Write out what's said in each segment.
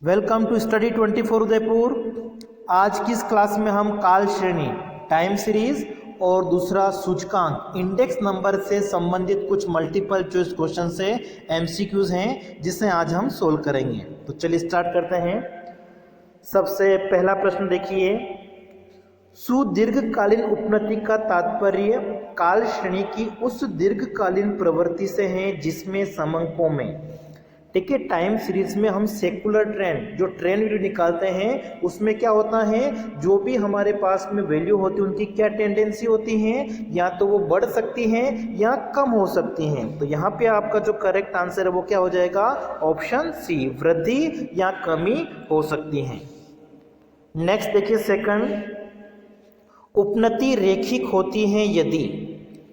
Welcome to study 24 Udaipur. आज की इस क्लास में हम काल श्रेणी, टाइम सीरीज और दूसरा सूचकांक इंडेक्स नंबर से संबंधित कुछ मल्टीपल चॉइस क्वेश्चन से एमसीक्यूज हैं जिसे आज हम सोल्व करेंगे। तो चलिए स्टार्ट करते हैं। सबसे पहला प्रश्न देखिए, सुदीर्घकालीन उपनति का तात्पर्य काल श्रेणी की उस दीर्घकालीन प्रवृत्ति से है जिसमें समंकों में, ठीक है, टाइम सीरीज में हम सेकुलर ट्रेंड जो ट्रेंड वैल्यू निकालते हैं उसमें क्या होता है, जो भी हमारे पास में वैल्यू होती है उनकी क्या टेंडेंसी होती है, या तो वो बढ़ सकती हैं या कम हो सकती हैं। तो यहाँ पे आपका जो करेक्ट आंसर है वो क्या हो जाएगा, ऑप्शन सी, वृद्धि या कमी हो सकती है। नेक्स्ट देखिए सेकंड, उपनति रेखिक होती है यदि,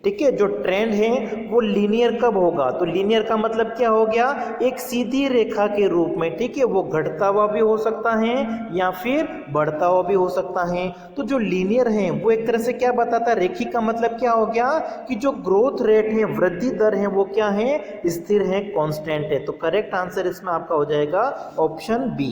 ठीक है, जो ट्रेंड है वो लीनियर कब होगा, तो लीनियर का मतलब क्या हो गया, एक सीधी रेखा के रूप में, ठीक है, वो घटता हुआ भी हो सकता है या फिर बढ़ता हुआ भी हो सकता है। तो जो लीनियर है वो एक तरह से क्या बताता है, रेखिक का मतलब क्या हो गया कि जो ग्रोथ रेट है, वृद्धि दर है, वो क्या है, स्थिर है, कांस्टेंट है। तो करेक्ट आंसर इसमें आपका हो जाएगा ऑप्शन बी।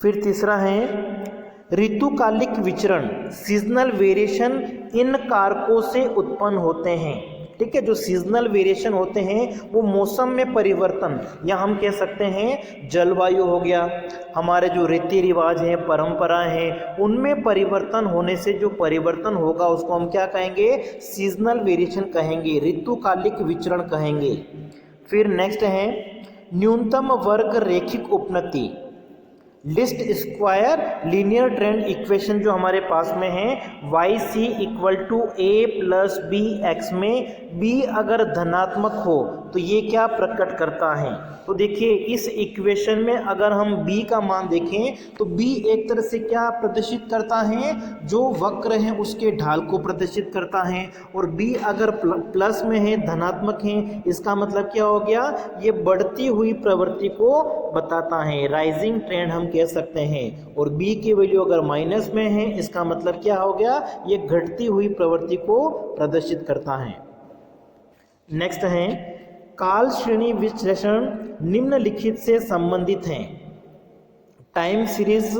फिर तीसरा है, ऋतुकालिक विचरण, सीजनल वेरिएशन इन कारकों से उत्पन्न होते हैं, ठीक है, जो सीजनल वेरिएशन होते हैं वो मौसम में परिवर्तन, या हम कह सकते हैं जलवायु हो गया, हमारे जो रीति रिवाज हैं, परंपराएं हैं, उनमें परिवर्तन होने से जो परिवर्तन होगा उसको हम क्या कहेंगे, सीजनल वेरिएशन कहेंगे, ऋतुकालिक विचरण कहेंगे। फिर नेक्स्ट है, न्यूनतम वर्ग रेखिक उपनति, least square linear trend equation जो हमारे पास में है, Y C equal to A plus B X में बी अगर धनात्मक हो तो ये क्या प्रकट करता है। तो देखिए इस इक्वेशन में अगर हम b का मान देखें तो b एक तरह से क्या प्रदर्शित करता है, जो वक्र है उसके ढाल को प्रदर्शित करता है, और b अगर प्लस में है, धनात्मक है, इसका मतलब क्या हो गया, ये बढ़ती हुई प्रवृत्ति को बताता है, राइजिंग ट्रेंड हम कह सकते हैं। और b की वैल्यू अगर माइनस में है, इसका मतलब क्या हो गया, ये घटती हुई प्रवृत्ति को प्रदर्शित करता है। नेक्स्ट है, काल श्रेणी विश्लेषण निम्नलिखित से संबंधित हैं। टाइम सीरीज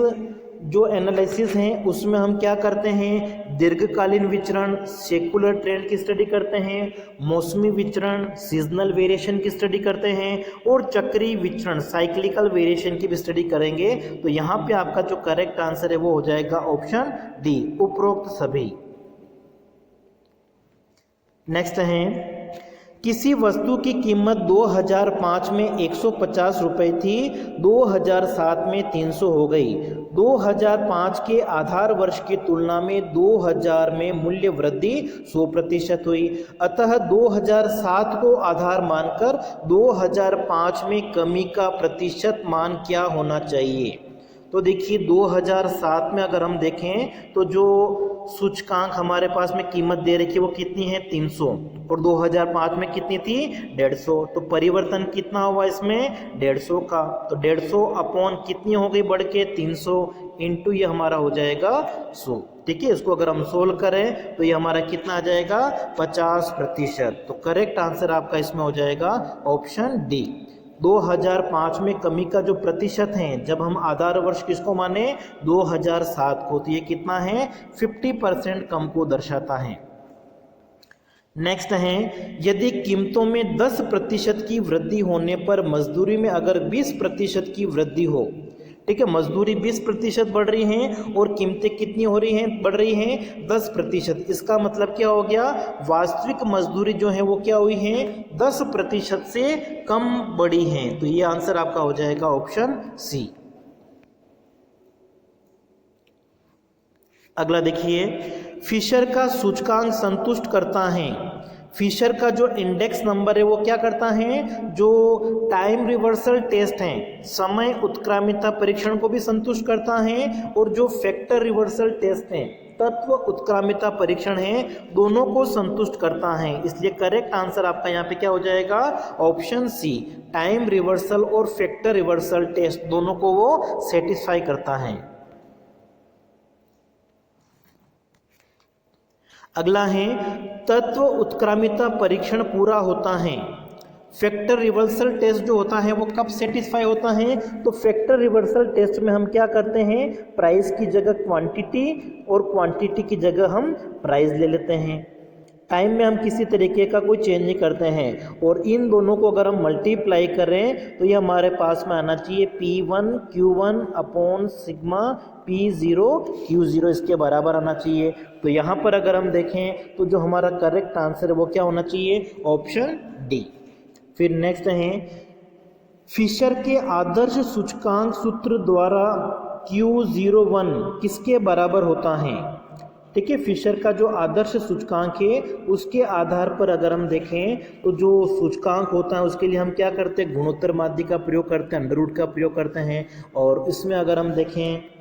जो एनालिसिस है उसमें हम क्या करते हैं, दीर्घकालीन विचरण, सेकुलर ट्रेंड की स्टडी करते हैं, मौसमी विचरण, सीजनल वेरिएशन की स्टडी करते हैं, और चक्रीय विचरण, साइक्लिकल वेरिएशन की भी स्टडी करेंगे। तो यहाँ पे आपका जो करेक्ट आंसर है वो हो जाएगा ऑप्शन डी, उपरोक्त सभी। नेक्स्ट है, किसी वस्तु की कीमत 2005 में 150 रुपये थी, 2007 में 300 हो गई। 2005 के आधार वर्ष की तुलना में 2000 में मूल्य वृद्धि 100% हुई, अतः 2007 को आधार मानकर 2005 में कमी का प्रतिशत मान क्या होना चाहिए। तो देखिए 2007 में अगर हम देखें तो जो सूचकांक हमारे पास में कीमत दे रखी है वो कितनी है, 300, और 2005 में कितनी थी, 150। तो परिवर्तन कितना हुआ इसमें, 150 का। तो 150 अपॉन कितनी हो गई बढ़ के, 300 इंटू ये हमारा हो जाएगा 100, ठीक है। इसको अगर हम सोल्व करें तो ये हमारा कितना आ जाएगा, 50%। तो करेक्ट आंसर आपका इसमें हो जाएगा ऑप्शन डी। 2005 में कमी का जो प्रतिशत है, जब हम आधार वर्ष किसको माने, 2007 को, तो ये कितना है, 50% कम को दर्शाता है। नेक्स्ट है, यदि कीमतों में 10% की वृद्धि होने पर मजदूरी में अगर 20% की वृद्धि हो, ठीक है, मजदूरी 20% बढ़ रही हैं और कीमतें कितनी हो रही हैं, बढ़ रही हैं 10%, इसका मतलब क्या हो गया, वास्तविक मजदूरी जो है वो क्या हुई है, 10% से कम बढ़ी हैं। तो ये आंसर आपका हो जाएगा ऑप्शन सी। अगला देखिए, फिशर का सूचकांक संतुष्ट करता है, फिशर का जो इंडेक्स नंबर है वो क्या करता है, जो टाइम रिवर्सल टेस्ट है, समय उत्क्रामिता परीक्षण को भी संतुष्ट करता है, और जो फैक्टर रिवर्सल टेस्ट है, तत्व उत्क्रामिता परीक्षण है, दोनों को संतुष्ट करता है। इसलिए करेक्ट आंसर आपका यहाँ पे क्या हो जाएगा, ऑप्शन सी, टाइम रिवर्सल और फैक्टर रिवर्सल टेस्ट दोनों को वो सेटिस्फाई करता है। अगला है, तत्व उत्क्रामिता परीक्षण पूरा होता है, फैक्टर रिवर्सल टेस्ट जो होता है वो कब सेटिस्फाई होता है? तो फैक्टर रिवर्सल टेस्ट में हम क्या करते हैं, प्राइस की जगह क्वांटिटी और क्वांटिटी की जगह हम प्राइस ले लेते हैं। टाइम में हम किसी तरीके का कोई चेंज नहीं करते हैं, और इन दोनों को अगर हम मल्टीप्लाई करें तो ये हमारे पास में आना चाहिए P1 Q1 upon sigma P0 Q0 इसके बराबर आना चाहिए। तो यहाँ पर अगर हम देखें तो जो हमारा करेक्ट आंसर है वो क्या होना चाहिए? Option D. फिर नेक्स्ट है, फिशर के आदर्श सूचकांक सूत्र द्वारा Q01 किसके बराबर होता है? ठीक है, फिशर का जो आदर्श सूचकांक है उसके आधार पर अगर हम देखें तो जो सूचकांक होता है उसके लिए हम क्या करते हैं, गुणोत्तर माध्य का प्रयोग करते हैं, अंडर रूट का प्रयोग करते हैं। और इसमें अगर हम देखें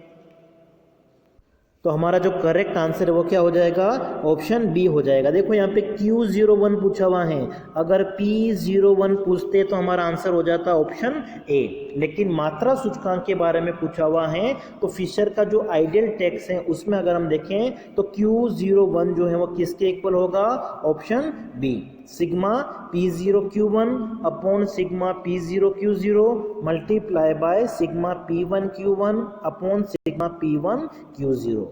तो हमारा जो करेक्ट आंसर है वो क्या हो जाएगा? ऑप्शन बी हो जाएगा। देखो यहाँ पे Q01 पूछा हुआ है, अगर P01 पूछते तो हमारा आंसर हो जाता ऑप्शन ए, लेकिन मात्रा सूचकांक के बारे में पूछा हुआ है तो फिशर का जो आइडियल टैक्स है उसमें अगर हम देखें तो Q01 जो है वो किसके इक्वल होगा? Option B, sigma P0 Q1 upon sigma P0 Q0 multiply by sigma P1 Q1 upon sigma P1 Q0।